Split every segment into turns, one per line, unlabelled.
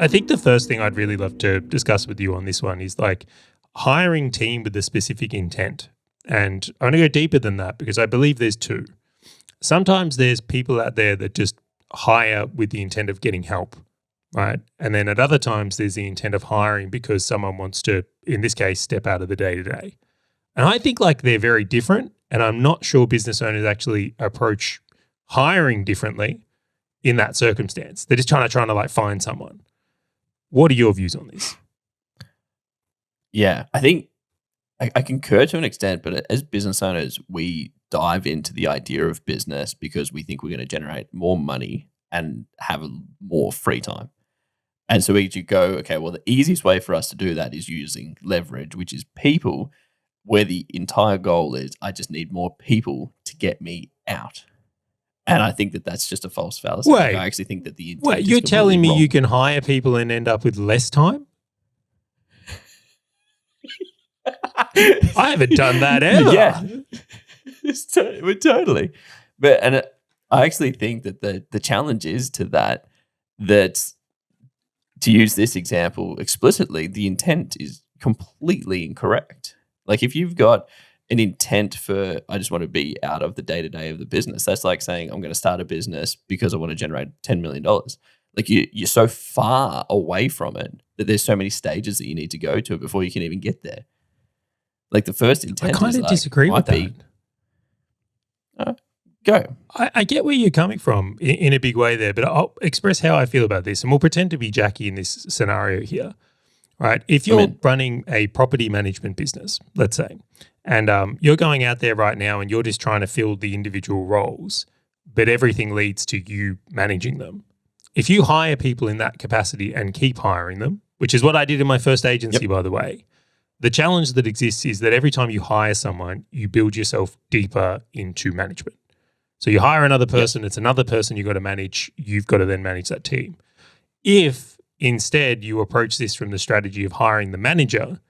I think the first thing I'd really love to discuss with you on this one is like hiring team with a specific intent. And I want to go deeper than that because I believe there's two. Sometimes there's people out there that just hire with the intent of getting help, right? And then at other times there's the intent of hiring because someone wants to, in this case, step out of the day-to-day. And I think like they're very different, and I'm not sure business owners actually approach hiring differently in that circumstance. They're just trying to like find someone. What are your views on this?
Yeah, I think I concur to an extent, but as business owners, we dive into the idea of business because we think we're going to generate more money and have more free time. And so we go, okay, well, the easiest way for us to do that is using leverage, which is people, where the entire goal is I just need more people to get me out. And I think that that's just a false fallacy.
Wait,
I actually think that the intent is
you're telling me
wrong.
you can hire people and end up with less time? I haven't done that ever.
Yeah, totally. But I actually think that the challenge is to that to use this example explicitly, the intent is completely incorrect. Like if you've got an intent for, I just want to be out of the day-to-day of the business, that's like saying I'm going to start a business because I want to generate $10 million. Like you're so far away from it that there's so many stages that you need to go to before you can even get there. Like the first intent,
I kind of disagree with
that. Go.
I get where you're coming from in a big way there, but I'll express how I feel about this, and we'll pretend to be Jackie in this scenario here, right? If you're running a property management business, let's say, and you're going out there right now and you're just trying to fill the individual roles, but everything leads to you managing them. If you hire people in that capacity and keep hiring them, which is what I did in my first agency, by the way, the challenge that exists is that every time you hire someone, you build yourself deeper into management. So you hire another person, it's another person you've got to manage, you've got to then manage that team. If instead you approach this from the strategy of hiring the manager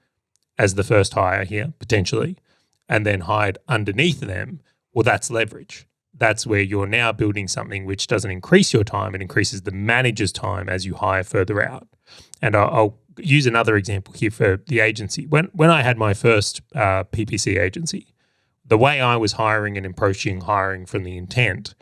as the first hire here, potentially, and then hired underneath them, well, that's leverage. That's where you're now building something which doesn't increase your time, it increases the manager's time as you hire further out. And I'll use another example here for the agency. When I had my first PPC agency, the way I was hiring and approaching hiring from the intent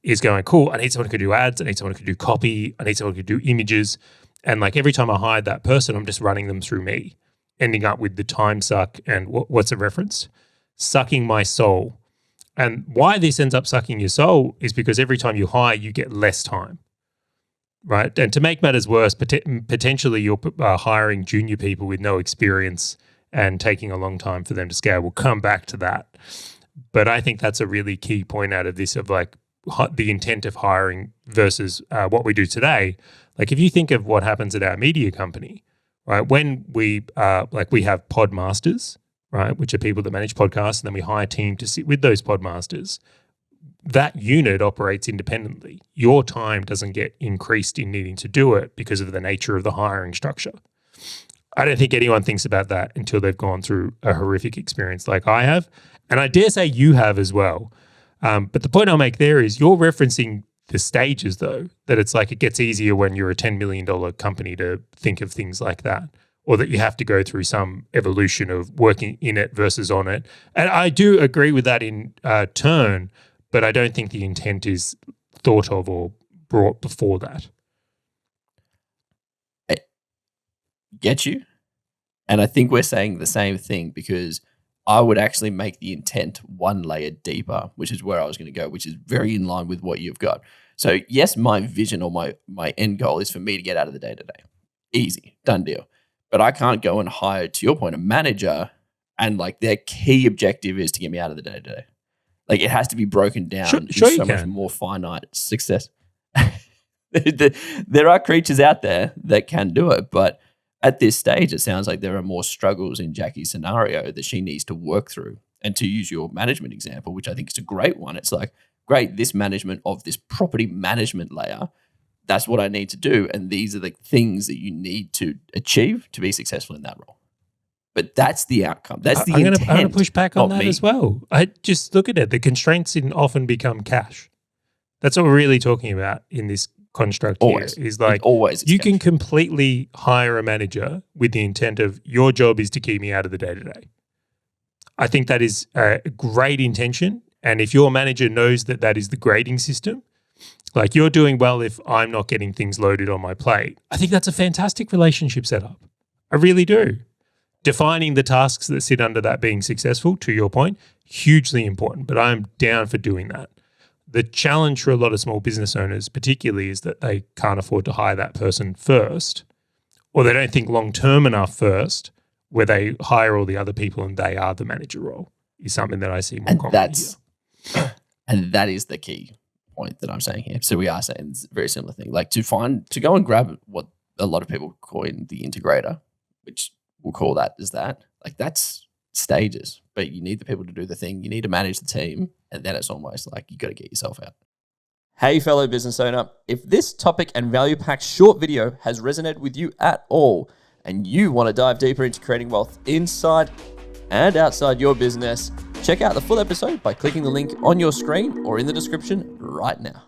is going, cool, I need someone who can do ads, I need someone who can do copy, I need someone who can do images. And like every time I hired that person, I'm just running them through me, ending up with the time suck and what's a reference? Sucking my soul. And why this ends up sucking your soul is because every time you hire, you get less time, right? And to make matters worse, potentially you're hiring junior people with no experience and taking a long time for them to scale. We'll come back to that. But I think that's a really key point out of this of like the intent of hiring versus what we do today. Like if you think of what happens at our media company, right? When we we have podmasters, right, which are people that manage podcasts, and then we hire a team to sit with those podmasters. That unit operates independently. Your time doesn't get increased in needing to do it because of the nature of the hiring structure. I don't think anyone thinks about that until they've gone through a horrific experience like I have. And I dare say you have as well. But the point I'll make there is you're referencing the stages though, that it's like it gets easier when you're a $10 million company to think of things like that, or that you have to go through some evolution of working in it versus on it. And I do agree with that in turn, but I don't think the intent is thought of or brought before that.
Get you? And I think we're saying the same thing because I would actually make the intent one layer deeper, which is where I was going to go, which is very in line with what you've got. So yes, my vision or my end goal is for me to get out of the day-to-day. Easy, done deal. But I can't go and hire, to your point, a manager and like their key objective is to get me out of the day-to-day. Like it has to be broken down into so much more finite success. There are creatures out there that can do it, but at this stage, it sounds like there are more struggles in Jackie's scenario that she needs to work through. And to use your management example, which I think is a great one, it's like, great, this management of this property management layer, that's what I need to do. And these are the things that you need to achieve to be successful in that role. But that's the outcome. That's the intent.
I'm going to push back on that
me.
as well. I just look at it. The constraints often become cash. That's what we're really talking about in this construct
Always.
here is like,
Always.
you can completely hire a manager with the intent of your job is to keep me out of the day-to-day. I think that is a great intention. And if your manager knows that that is the grading system, like you're doing well if I'm not getting things loaded on my plate, I think that's a fantastic relationship setup. I really do. Defining the tasks that sit under that being successful, to your point, hugely important, but I'm down for doing that. The challenge for a lot of small business owners particularly is that they can't afford to hire that person first, or they don't think long-term enough first, where they hire all the other people and they are the manager role, is something that I see more commonly here.
And that is the key point that I'm saying here. So we are saying it's a very similar thing. Like to go and grab what a lot of people call in the integrator, which we'll call that as that, like that's stages, but you need the people to do the thing. You need to manage the team. And then it's almost like you got to get yourself out.
Hey, fellow business owner, if this topic and value-packed short video has resonated with you at all, and you want to dive deeper into creating wealth inside and outside your business, check out the full episode by clicking the link on your screen or in the description right now.